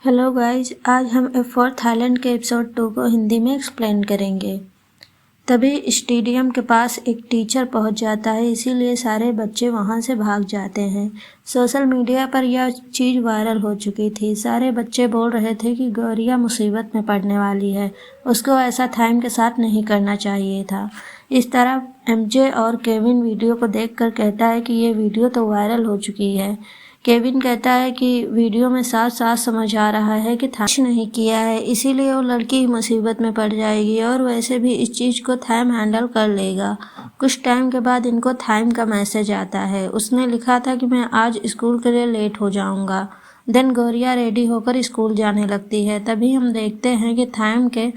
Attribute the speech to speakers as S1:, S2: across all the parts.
S1: Hello guys, आज हम F4 Thailand के एपिसोड 2 को हिंदी में एक्सप्लेन करेंगे। तभी स्टेडियम के पास एक टीचर पहुंच जाता है, इसीलिए सारे बच्चे वहां से भाग जाते हैं। सोशल मीडिया पर यह चीज़ वायरल हो चुकी थी। सारे बच्चे बोल रहे थे कि गौरिया मुसीबत में पड़ने वाली है, उसको ऐसा थाइम के साथ नहीं करना चाहिए था। इस तरह एमजे और केविन वीडियो को देखकर कहता है कि ये वीडियो तो वायरल हो चुकी है। केविन कहता है कि वीडियो में साफ साफ समझ आ रहा है कि कुछ नहीं किया है, इसीलिए वो लड़की ही मुसीबत में पड़ जाएगी और वैसे भी इस चीज़ को थाइम हैंडल कर लेगा। कुछ टाइम के बाद इनको थाइम का मैसेज आता है। उसने लिखा था कि मैं आज स्कूल के लिए लेट हो जाऊंगा। देन गौरिया रेडी होकर स्कूल जाने लगती है। तभी हम देखते हैं कि थाइम के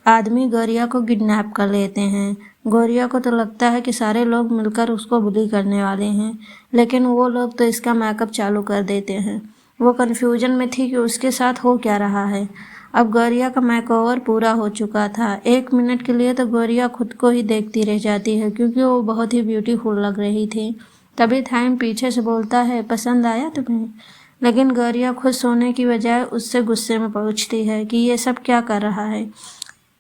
S1: आदमी गौरिया को किडनैप कर लेते हैं। गौरिया को तो लगता है कि सारे लोग मिलकर उसको बुली करने वाले हैं, लेकिन वो लोग तो इसका मेकअप चालू कर देते हैं। वो कन्फ्यूजन में थी कि उसके साथ हो क्या रहा है। अब गौरिया का मेकओवर पूरा हो चुका था। 1 मिनट के लिए तो गौरिया खुद को ही देखती रह जाती है, क्योंकि वो बहुत ही ब्यूटीफुल लग रही थी। तभी थाइम पीछे से बोलता है, पसंद आया तुम्हें? लेकिन गौरिया खुश होने की बजाय उससे गुस्से में पूछती है कि ये सब क्या कर रहा है।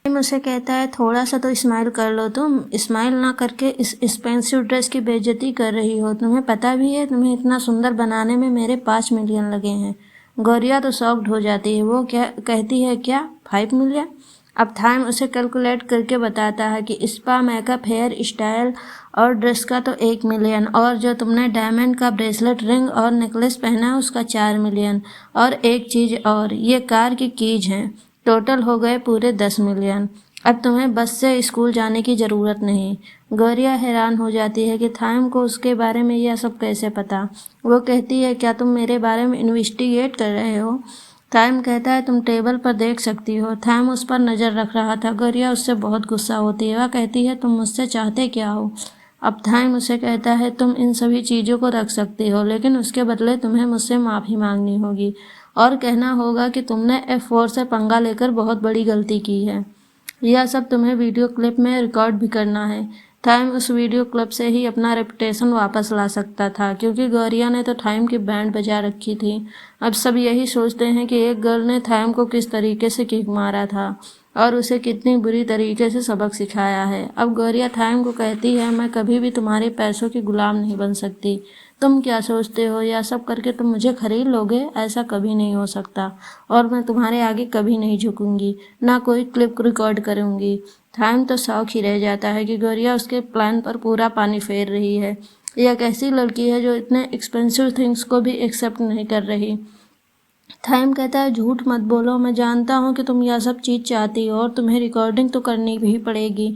S1: मुझसे कहता है, थोड़ा सा तो स्माइल कर लो। तुम स्माइल ना करके इस एक्सपेंसिव ड्रेस की बेइज्जती कर रही हो। तुम्हें पता भी है तुम्हें इतना सुंदर बनाने में मेरे 5 मिलियन लगे हैं। गौरिया तो शॉक्ड हो जाती है। वो क्या कहती है, क्या 5 मिलियन? अब थाइम उसे कैलकुलेट करके बताता है कि स्पा, मेकअप, हेयर स्टाइल और ड्रेस का तो 1 मिलियन, और जो तुमने डायमंड का ब्रेसलेट, रिंग और नेकलेस पहना है उसका 4 मिलियन, और एक चीज़ और, ये कार की कीज हैं। टोटल हो गए पूरे 10 मिलियन। अब तुम्हें बस से स्कूल जाने की ज़रूरत नहीं। गौरिया हैरान हो जाती है कि थाइम को उसके बारे में यह सब कैसे पता। वो कहती है, क्या तुम मेरे बारे में इन्वेस्टिगेट कर रहे हो? थाइम कहता है, तुम टेबल पर देख सकती हो। थाइम उस पर नज़र रख रहा था। गौरिया उससे बहुत गुस्सा होती है। वह कहती है, तुम मुझसे चाहते क्या हो? अब थाइम उसे कहता है, तुम इन सभी चीज़ों को रख सकती हो, लेकिन उसके बदले तुम्हें मुझसे माफ़ी मांगनी होगी और कहना होगा कि तुमने F4 से पंगा लेकर बहुत बड़ी गलती की है। यह सब तुम्हें वीडियो क्लिप में रिकॉर्ड भी करना है। थाइम उस वीडियो क्लिप से ही अपना रेपुटेशन वापस ला सकता था, क्योंकि गौरिया ने तो थाइम की बैंड बजा रखी थी। अब सब यही सोचते हैं कि एक गर्ल ने थाइम को किस तरीके से किक मारा था और उसे कितनी बुरी तरीके से सबक सिखाया है। अब गौरिया थाइम को कहती है, मैं कभी भी तुम्हारे पैसों की गुलाम नहीं बन सकती। तुम क्या सोचते हो, यह सब करके तुम मुझे खरीद लोगे? ऐसा कभी नहीं हो सकता, और मैं तुम्हारे आगे कभी नहीं झुकूंगी, ना कोई क्लिप रिकॉर्ड करूंगी। थाइम तो शौक ही रह जाता है कि गौरिया उसके प्लान पर पूरा पानी फेर रही है। यह एक ऐसी लड़की है जो इतने एक्सपेंसिव थिंग्स को भी एक्सेप्ट नहीं कर रही। थाइम कहता है, झूठ मत बोलो, मैं जानता हूँ कि तुम यह सब चीज़ चाहती हो और तुम्हें रिकॉर्डिंग तो करनी भी पड़ेगी।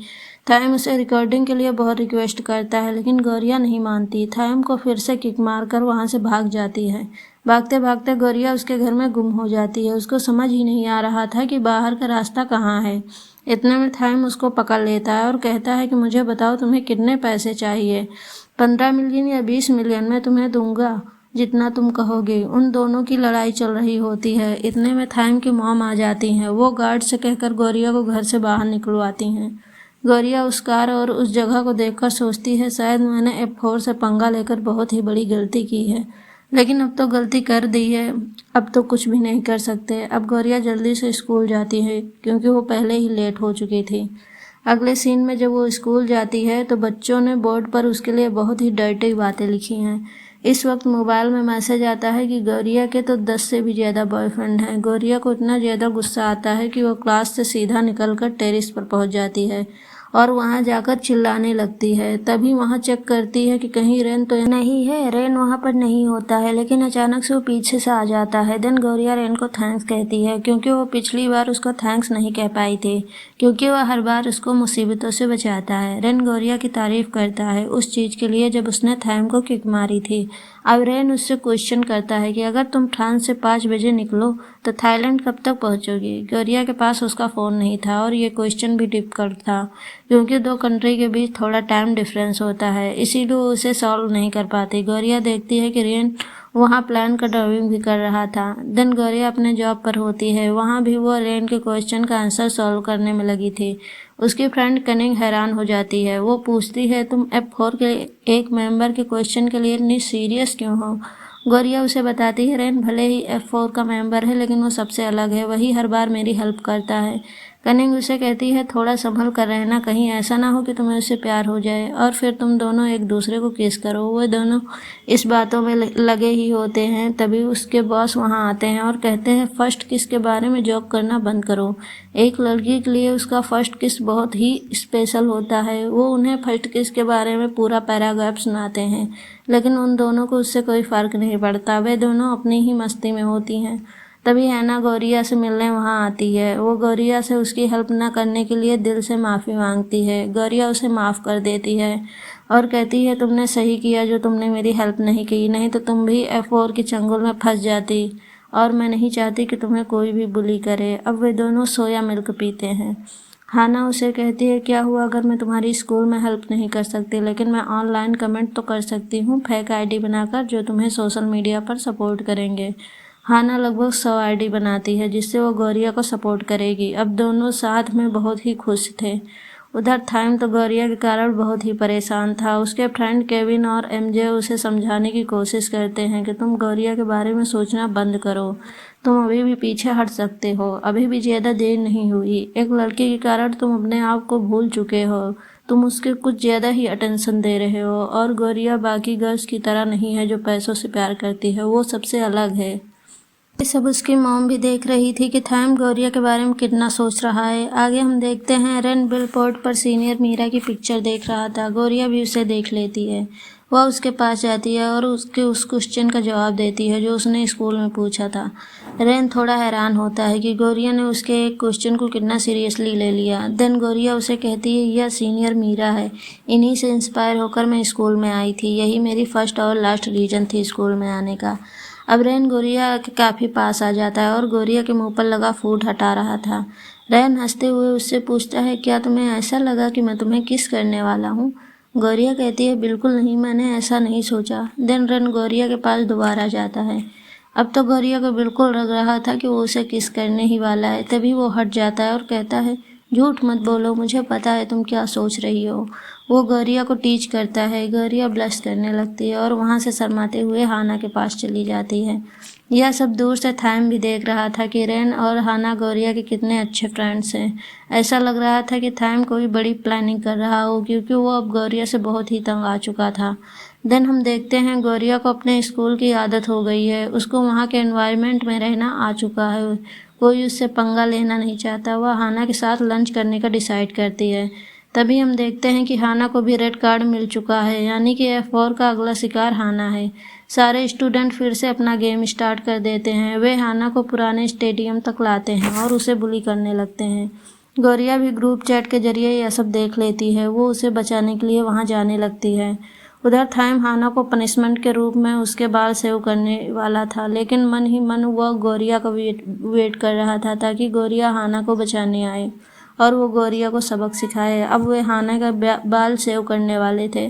S1: थाइम उसे रिकॉर्डिंग के लिए बहुत रिक्वेस्ट करता है, लेकिन गौरिया नहीं मानती। थाइम को फिर से किक मारकर वहाँ से भाग जाती है। भागते भागते गौरिया उसके घर में गुम हो जाती है। उसको समझ ही नहीं आ रहा था कि बाहर का रास्ता कहाँ है। इतने में थाइम उसको पकड़ लेता है और कहता है कि मुझे बताओ तुम्हें कितने पैसे चाहिए। 15 मिलियन या 20 मिलियन? मैं तुम्हें दूंगा जितना तुम कहोगे। उन दोनों की लड़ाई चल रही होती है। इतने में थाइम की मॉम आ जाती हैं। वो गार्ड से कहकर गौरिया को घर से बाहर निकलवाती हैं। गौरिया उस कार और उस जगह को देखकर सोचती है, शायद मैंने F4 से पंगा लेकर बहुत ही बड़ी गलती की है, लेकिन अब तो गलती कर दी है, अब तो कुछ भी नहीं कर सकते। अब गौरिया जल्दी से स्कूल जाती है, क्योंकि वो पहले ही लेट हो चुकी थी। अगले सीन में जब वो स्कूल जाती है तो बच्चों ने बोर्ड पर उसके लिए बहुत ही डर्टी बातें लिखी हैं। इस वक्त मोबाइल में मैसेज आता है कि गौरिया के तो 10 से भी ज़्यादा बॉयफ्रेंड हैं। गौरिया को इतना ज़्यादा गुस्सा आता है कि वो क्लास से सीधा निकलकर टेरेस पर पहुंच जाती है और वहां जाकर चिल्लाने लगती है। तभी वहां चेक करती है कि कहीं रेन तो नहीं है। रेन वहां पर नहीं होता है, लेकिन अचानक से वो पीछे से आ जाता है। देन गौरिया रेन को थैंक्स कहती है, क्योंकि वो पिछली बार उसको थैंक्स नहीं कह पाई थी, क्योंकि वह हर बार उसको मुसीबतों से बचाता है। रेन गौरिया की तारीफ करता है उस चीज़ के लिए जब उसने थैम को किक मारी थी। अब रेन उससे क्वेश्चन करता है कि अगर तुम फ्रांस से 5 बजे निकलो तो थाईलैंड कब तक पहुंचोगी? गौरिया के पास उसका फ़ोन नहीं था और ये क्वेश्चन भी डिफिकल्ट था, क्योंकि दो कंट्री के बीच थोड़ा टाइम डिफरेंस होता है, इसीलिए वो उसे सॉल्व नहीं कर पाती। गौरिया देखती है कि रेन वहाँ प्लान का ड्राइविंग भी कर रहा था। देन गौरिया अपने जॉब पर होती है। वहाँ भी वो रेन के क्वेश्चन का आंसर सॉल्व करने में लगी थी। उसकी फ्रेंड कनिंग हैरान हो जाती है। वो पूछती है, तुम F4 के एक मेंबर के क्वेश्चन के लिए इतनी सीरियस क्यों हो? गौरिया उसे बताती है रेन भले ही F4 का मेंबर है लेकिन वो सबसे अलग है, वही हर बार मेरी हेल्प करता है। कनिंग उसे कहती है थोड़ा संभल कर रहना, कहीं ऐसा ना हो कि तुम्हें उससे प्यार हो जाए और फिर तुम दोनों एक दूसरे को किस करो। वो दोनों इस बातों में लगे ही होते हैं, तभी उसके बॉस वहाँ आते हैं और कहते हैं फर्स्ट किस के बारे में जोक करना बंद करो। एक लड़की के लिए उसका फर्स्ट किस बहुत ही स्पेशल होता है। वो उन्हें फर्स्ट किस के बारे में पूरा पैराग्राफ सुनाते हैं, लेकिन उन दोनों को उससे कोई फ़र्क नहीं पड़ता, वे दोनों अपनी ही मस्ती में होती हैं। तभी हैना गौरिया से मिलने वहाँ आती है। वो गौरिया से उसकी हेल्प न करने के लिए दिल से माफ़ी मांगती है। गौरिया उसे माफ़ कर देती है और कहती है तुमने सही किया जो तुमने मेरी हेल्प नहीं की, नहीं तो तुम भी F4 की चंगुल में फंस जाती और मैं नहीं चाहती कि तुम्हें कोई भी बुली करे। अब वे दोनों सोया मिल्क पीते हैं। हाना उसे कहती है क्या हुआ अगर मैं तुम्हारी स्कूल में हेल्प नहीं कर सकती, लेकिन मैं ऑनलाइन कमेंट तो कर सकती हूँ फेक आईडी बनाकर जो तुम्हें सोशल मीडिया पर सपोर्ट करेंगे। हाना लगभग 100 आईडी बनाती है जिससे वो गौरिया को सपोर्ट करेगी। अब दोनों साथ में बहुत ही खुश थे। उधर थाइम तो गौरिया के कारण बहुत ही परेशान था। उसके फ्रेंड केविन और एमजे उसे समझाने की कोशिश करते हैं कि तुम गौरिया के बारे में सोचना बंद करो, तुम अभी भी पीछे हट सकते हो, अभी भी ज़्यादा देर नहीं हुई। एक लड़के के कारण तुम अपने आप को भूल चुके हो, तुम उसके कुछ ज़्यादा ही अटेंशन दे रहे हो और गौरिया बाकी गर्ल्स की तरह नहीं है जो पैसों से प्यार करती है, वो सबसे अलग है। ये सब उसकी मॉम भी देख रही थी कि थाइम गौरिया के बारे में कितना सोच रहा है। आगे हम देखते हैं रेन बिलबोर्ड पर सीनियर मीरा की पिक्चर देख रहा था। गौरिया भी उसे देख लेती है। वह उसके पास जाती है और उसके उस क्वेश्चन का जवाब देती है जो उसने स्कूल में पूछा था। रेन थोड़ा हैरान होता है कि गौरिया ने उसके एक क्वेश्चन को कितना सीरियसली ले लिया। देन गौरिया उसे कहती है यह सीनियर मीरा है, इन्हीं से इंस्पायर होकर मैं स्कूल में आई थी, यही मेरी फर्स्ट और लास्ट रीजन थी स्कूल में आने का। अब रेन गौरिया के काफ़ी पास आ जाता है और गौरिया के मुंह पर लगा फूड हटा रहा था। रेन हंसते हुए उससे पूछता है क्या तुम्हें ऐसा लगा कि मैं तुम्हें किस करने वाला हूँ? गौरिया कहती है बिल्कुल नहीं, मैंने ऐसा नहीं सोचा। देन रेन गौरिया के पास दोबारा जाता है। अब तो गौरिया को बिल्कुल लग रहा था कि वो उसे किस करने ही वाला है। तभी वो हट जाता है और कहता है झूठ मत बोलो, मुझे पता है तुम क्या सोच रही हो। वो गौरिया को टीच करता है। गौरिया ब्लश करने लगती है और वहाँ से शर्माते हुए हाना के पास चली जाती है। यह सब दूर से थाइम भी देख रहा था कि रेन और हाना गौरिया के कितने अच्छे फ्रेंड्स हैं। ऐसा लग रहा था कि थाइम कोई बड़ी प्लानिंग कर रहा हो क्योंकि वो अब गौरिया से बहुत ही तंग आ चुका था। देन हम देखते हैं गौरिया को अपने स्कूल की आदत हो गई है, उसको वहाँ के एनवायरनमेंट में रहना आ चुका है, कोई उससे पंगा लेना नहीं चाहता। वह हाना के साथ लंच करने का डिसाइड करती है। तभी हम देखते हैं कि हाना को भी रेड कार्ड मिल चुका है, यानी कि F4 का अगला शिकार हाना है। सारे स्टूडेंट फिर से अपना गेम स्टार्ट कर देते हैं। वे हाना को पुराने स्टेडियम तक लाते हैं और उसे बुली करने लगते हैं। गौरिया भी ग्रुप चैट के जरिए यह सब देख लेती है। वो उसे बचाने के लिए वहाँ जाने लगती है। उधर थाइम हाना को पनिशमेंट के रूप में उसके बाल सेव करने वाला था, लेकिन मन ही मन वह गौरिया का वेट कर रहा था ताकि गौरिया हाना को बचाने आए और वो गौरिया को सबक सिखाए। अब वे हाना का बाल सेव करने वाले थे।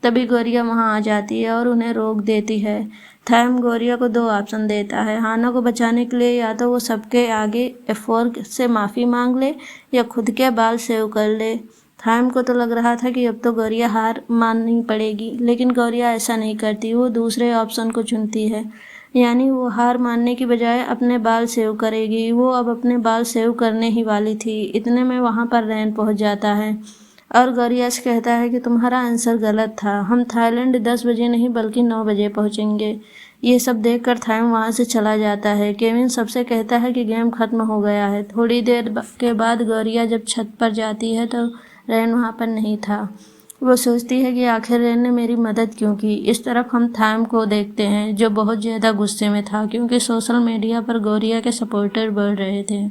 S1: तभी गौरिया वहाँ आ जाती है और उन्हें रोक देती है। थाइम गौरिया को 2 ऑप्शन देता है हाना को बचाने के लिए, या तो वो सबके आगे F4 से माफ़ी मांग ले या खुद के बाल सेव कर ले। थाइम को तो लग रहा था कि अब तो गौरिया हार माननी पड़ेगी, लेकिन गौरिया ऐसा नहीं करती। वो दूसरे ऑप्शन को चुनती है, यानी वो हार मानने की बजाय अपने बाल सेव करेगी। वो अब अपने बाल सेव करने ही वाली थी। इतने में वहाँ पर रेन पहुँच जाता है और गौरिया से कहता है कि तुम्हारा आंसर गलत था, हम थाईलैंड 10 बजे नहीं बल्कि 9 बजे पहुँचेंगे। ये सब देखकर थाइम वहाँ से चला जाता है। केविन सबसे कहता है कि गेम खत्म हो गया है। थोड़ी देर के बाद गौरिया जब छत पर जाती है तो रेन वहाँ पर नहीं था। वो सोचती है कि आखिर रेन ने मेरी मदद क्यों की। इस तरफ हम थाइम को देखते हैं जो बहुत ज़्यादा गुस्से में था क्योंकि सोशल मीडिया पर गौरिया के सपोर्टर बढ़ रहे थे।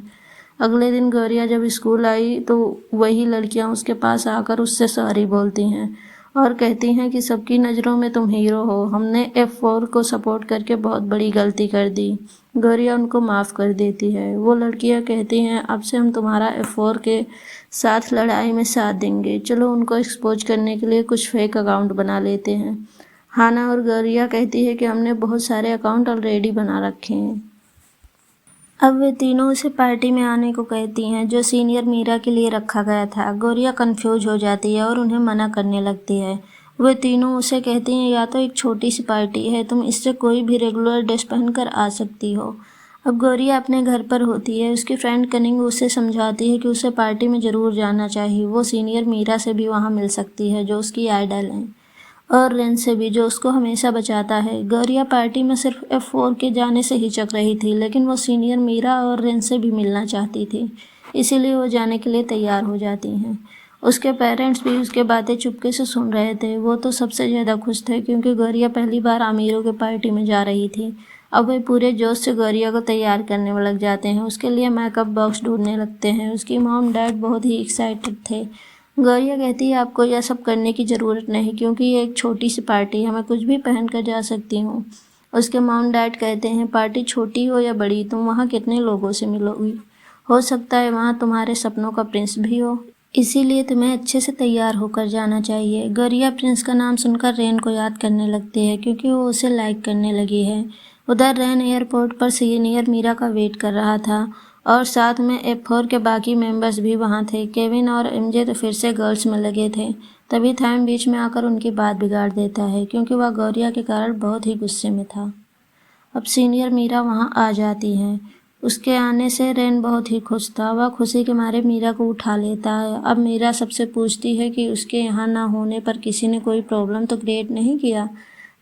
S1: अगले दिन गौरिया जब स्कूल आई तो वही लड़कियां उसके पास आकर उससे सॉरी बोलती हैं और कहती हैं कि सबकी नज़रों में तुम हीरो हो, हमने F4 को सपोर्ट करके बहुत बड़ी गलती कर दी। गौरिया उनको माफ़ कर देती है। वो लड़कियां कहती हैं अब से हम तुम्हारा F4 के साथ लड़ाई में साथ देंगे, चलो उनको एक्सपोज करने के लिए कुछ फेक अकाउंट बना लेते हैं। हाना और गौरिया कहती है कि हमने बहुत सारे अकाउंट ऑलरेडी बना रखे हैं। अब वे तीनों उसे पार्टी में आने को कहती हैं जो सीनियर मीरा के लिए रखा गया था। गौरिया कंफ्यूज हो जाती है और उन्हें मना करने लगती है। वे तीनों उसे कहती हैं, या तो एक छोटी सी पार्टी है, तुम इससे कोई भी रेगुलर ड्रेस पहनकर आ सकती हो। अब गौरिया अपने घर पर होती है। उसकी फ्रेंड कनिंग उसे समझाती है कि उसे पार्टी में ज़रूर जाना चाहिए। वो सीनियर मीरा से भी वहाँ मिल सकती है, जो उसकी आइडल है, और रेन से भी, जो उसको हमेशा बचाता है। गौरिया पार्टी में सिर्फ F4 के जाने से हिचक रही थी, लेकिन वो सीनियर मीरा और रेन से भी मिलना चाहती थी, इसीलिए वो जाने के लिए तैयार हो जाती हैं। उसके पेरेंट्स भी उसके बातें चुपके से सुन रहे थे। वो तो सबसे ज़्यादा खुश थे, क्योंकि गौरिया पहली बार अमीरों की पार्टी में जा रही थी। अब वे पूरे जोश से गौरिया को तैयार करने में लग जाते हैं। उसके लिए मेकअप बॉक्स ढूंढने लगते हैं। उसकी मॉम डैड बहुत ही एक्साइटेड थे। गौरिया कहती है, आपको यह सब करने की ज़रूरत नहीं, क्योंकि ये एक छोटी सी पार्टी है, मैं कुछ भी पहन कर जा सकती हूँ। उसके मॉम डैड कहते हैं, पार्टी छोटी हो या बड़ी, तुम वहाँ कितने लोगों से मिलोगी? हो सकता है वहाँ तुम्हारे सपनों का प्रिंस भी हो, इसीलिए तुम्हें अच्छे से तैयार होकर जाना चाहिए। गौरिया प्रिंस का नाम सुनकर रेन को याद करने लगती है, क्योंकि वो उसे लाइक करने लगी है। उधर रेन एयरपोर्ट पर सीनियर मीरा का वेट कर रहा था, और साथ में F4 के बाकी मेंबर्स भी वहाँ थे। केविन और MJ तो फिर से गर्ल्स में लगे थे। तभी थैम बीच में आकर उनकी बात बिगाड़ देता है, क्योंकि वह गौरिया के कारण बहुत ही गुस्से में था। अब सीनियर मीरा वहाँ आ जाती है। उसके आने से रेन बहुत ही खुश था। वह खुशी के मारे मीरा को उठा लेता है। अब मीरा सबसे पूछती है कि उसके यहाँ ना होने पर किसी ने कोई प्रॉब्लम तो क्रिएट नहीं किया।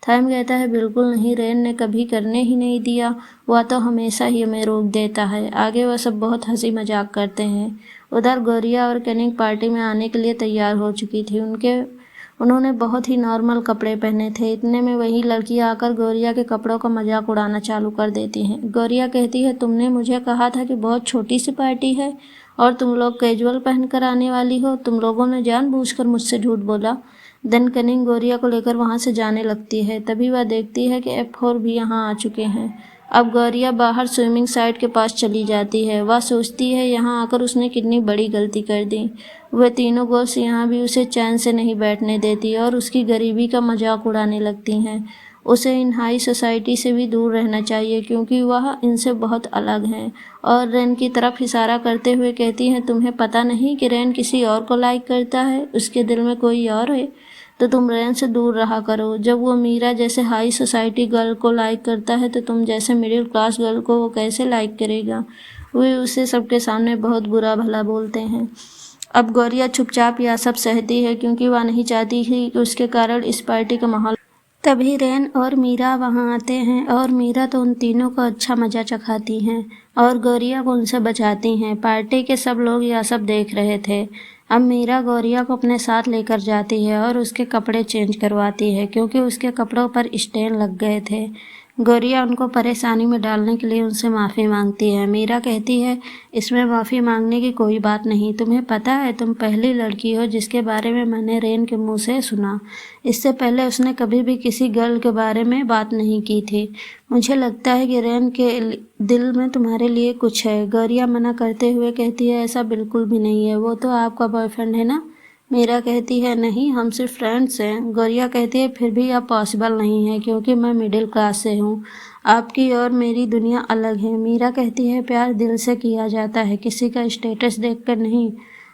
S1: थैम कहता है, बिल्कुल नहीं, रेन ने कभी करने ही नहीं दिया, वह तो हमेशा ही हमें रोक देता है। आगे वह सब बहुत हंसी मजाक करते हैं। उधर गौरिया और कनिंग पार्टी में आने के लिए तैयार हो चुकी थी। उन्होंने बहुत ही नॉर्मल कपड़े पहने थे। इतने में वही लड़की आकर गौरिया के कपड़ों का मजाक उड़ाना चालू कर देती हैं। गौरिया कहती है, तुमने मुझे कहा था कि बहुत छोटी सी पार्टी है और तुम लोग कैजुअल पहनकर आने वाली हो। तुम लोगों ने जानबूझकर मुझसे झूठ बोला। देन कनिंग गौरिया को लेकर वहाँ से जाने लगती है। तभी वह देखती है कि F4 भी यहाँ आ चुके हैं। अब गौरिया बाहर स्विमिंग साइड के पास चली जाती है। वह सोचती है यहाँ आकर उसने कितनी बड़ी गलती कर दी। वे तीनों गर्ल्स यहाँ भी उसे चैन से नहीं बैठने देती और उसकी गरीबी का मजाक उड़ाने लगती हैं। उसे इन हाई सोसाइटी से भी दूर रहना चाहिए, क्योंकि वह इनसे बहुत अलग हैं। और रेन की तरफ इशारा करते हुए कहती हैं, तुम्हें पता नहीं कि रेन किसी और को लाइक करता है, उसके दिल में कोई और है, तो तुम रेन से दूर रहा करो। जब वो मीरा जैसे हाई सोसाइटी गर्ल को लाइक करता है, तो तुम जैसे मिडिल क्लास गर्ल को वो कैसे लाइक करेगा? वे उसे सबके सामने बहुत बुरा भला बोलते हैं। अब गौरिया चुपचाप यह सब सहती है, क्योंकि वह नहीं चाहती थी कि उसके कारण इस पार्टी का माहौल। तभी रेन और मीरा वहाँ आते हैं, और मीरा तो उन तीनों को अच्छा मजा चखाती हैं और गौरिया को उनसे बचाती हैं। पार्टी के सब लोग यह सब देख रहे थे। अब मीरा गौरिया को अपने साथ लेकर जाती है और उसके कपड़े चेंज करवाती है, क्योंकि उसके कपड़ों पर स्टेन लग गए थे। गौरिया उनको परेशानी में डालने के लिए उनसे माफ़ी मांगती है। मीरा कहती है, इसमें माफ़ी मांगने की कोई बात नहीं। तुम्हें पता है, तुम पहली लड़की हो जिसके बारे में मैंने रेन के मुंह से सुना। इससे पहले उसने कभी भी किसी गर्ल के बारे में बात नहीं की थी। मुझे लगता है कि रेन के दिल में तुम्हारे लिए कुछ है। गौरिया मना करते हुए कहती है, ऐसा बिल्कुल भी नहीं है, वो तो आपका बॉयफ्रेंड है ना। मीरा कहती है, नहीं, हम सिर्फ फ्रेंड्स हैं। गौरिया कहती है, फिर भी अब पॉसिबल नहीं है, क्योंकि मैं मिडिल क्लास से हूँ। आपकी और मेरी दुनिया अलग है। मीरा कहती है, प्यार दिल से किया जाता है, किसी का स्टेटस देखकर नहीं।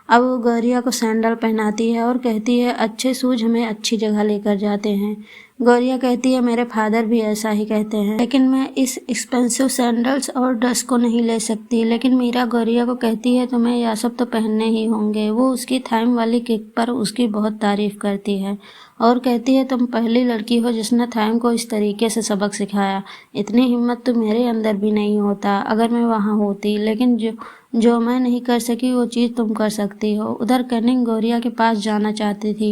S1: अब वो गौरिया को सैंडल पहनाती है और कहती है, अच्छे शूज हमें अच्छी जगह लेकर जाते हैं। गौरिया कहती है, मेरे फादर भी ऐसा ही कहते हैं, लेकिन मैं इस एक्सपेंसिव सैंडल्स और ड्रेस को नहीं ले सकती। लेकिन मीरा गौरिया को कहती है, तुम्हें यह सब तो पहनने ही होंगे। वो उसकी थाइम वाली किक पर उसकी बहुत तारीफ करती है और कहती है, तुम पहली लड़की हो जिसने थाइम को इस तरीके से सबक सिखाया। इतनी हिम्मत तो मेरे अंदर भी नहीं होता, अगर मैं वहाँ होती। लेकिन जो मैं नहीं कर सकी, वो चीज़ तुम कर सकती हो। उधर कनिंग गौरिया के पास जाना चाहती थी,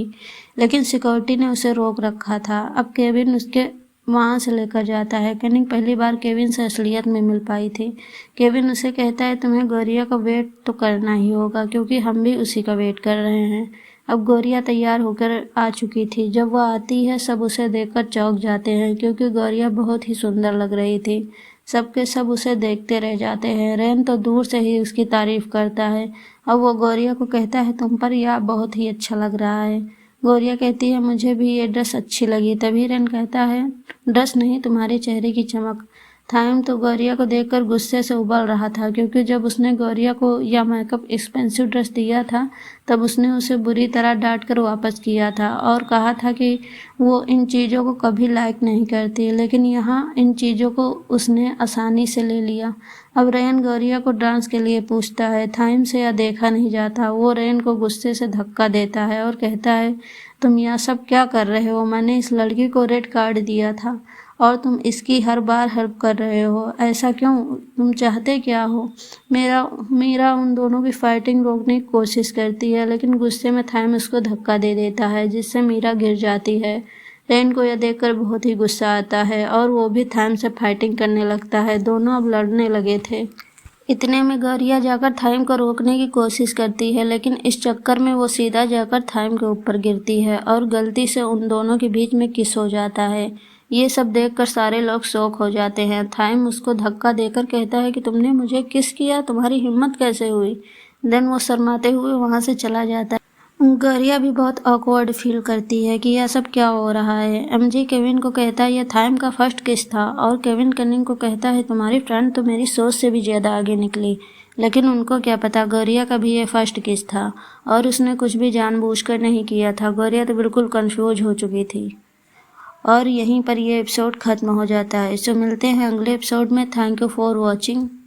S1: लेकिन सिक्योरिटी ने उसे रोक रखा था। अब केविन उसके वहाँ से लेकर जाता है। कनिंग पहली बार केविन से असलियत में मिल पाई थी। केविन उसे कहता है, तुम्हें गौरिया का वेट तो करना ही होगा, क्योंकि हम भी उसी का वेट कर रहे हैं। अब गौरिया तैयार होकर आ चुकी थी। जब वह आती है, सब उसे देखकर चौंक जाते हैं, क्योंकि गौरिया बहुत ही सुंदर लग रही थी। सबके सब उसे देखते रह जाते हैं। रेन तो दूर से ही उसकी तारीफ करता है। अब वो गौरिया को कहता है, तुम पर यह बहुत ही अच्छा लग रहा है। गौरिया कहती है, मुझे भी ये ड्रेस अच्छी लगी। तभी रेन कहता है, ड्रेस नहीं, तुम्हारे चेहरे की चमक। थाइम तो गौरिया को देखकर गुस्से से उबल रहा था, क्योंकि जब उसने गौरिया को यह मेकअप एक्सपेंसिव ड्रेस दिया था तब उसने उसे बुरी तरह डांट कर वापस किया था और कहा था कि वो इन चीज़ों को कभी लाइक नहीं करती, लेकिन यहाँ इन चीज़ों को उसने आसानी से ले लिया। अब रेन गौरिया को डांस के लिए पूछता है। थाइम से यह देखा नहीं जाता। वो रेन को गुस्से से धक्का देता है और कहता है, तुम यह सब क्या कर रहे हो? मैंने इस लड़की को रेड कार्ड दिया था और तुम इसकी हर बार हेल्प कर रहे हो। ऐसा क्यों? तुम चाहते क्या हो? मीरा उन दोनों की फाइटिंग रोकने की कोशिश करती है, लेकिन गुस्से में थाइम उसको धक्का दे देता है, जिससे मीरा गिर जाती है। रेन को यह देखकर बहुत ही गुस्सा आता है और वो भी थाइम से फाइटिंग करने लगता है। दोनों अब लड़ने लगे थे। इतने में गौरिया जाकर थाइम को रोकने की कोशिश करती है, लेकिन इस चक्कर में वो सीधा जाकर थाइम के ऊपर गिरती है और गलती से उन दोनों के बीच में किस हो जाता है। ये सब देखकर सारे लोग शॉक हो जाते हैं। थाइम उसको धक्का देकर कहता है कि तुमने मुझे किस किया? तुम्हारी हिम्मत कैसे हुई? देन वो शर्माते हुए वहाँ से चला जाता है। गौरिया भी बहुत ऑकवर्ड फील करती है कि यह सब क्या हो रहा है। एमजे केविन को कहता है यह थाइम का फर्स्ट किस था, और केविन कनिंग को कहता है तुम्हारी फ्रेंड तो मेरी सोच से भी ज़्यादा आगे निकली। लेकिन उनको क्या पता गौरिया का भी ये फर्स्ट किस था और उसने कुछ भी जानबूझकर नहीं किया था। गौरिया तो बिल्कुल कंफ्यूज हो चुकी थी। और यहीं पर ये एपिसोड ख़त्म हो जाता है। सो मिलते हैं अगले एपिसोड में। Thank you for watching.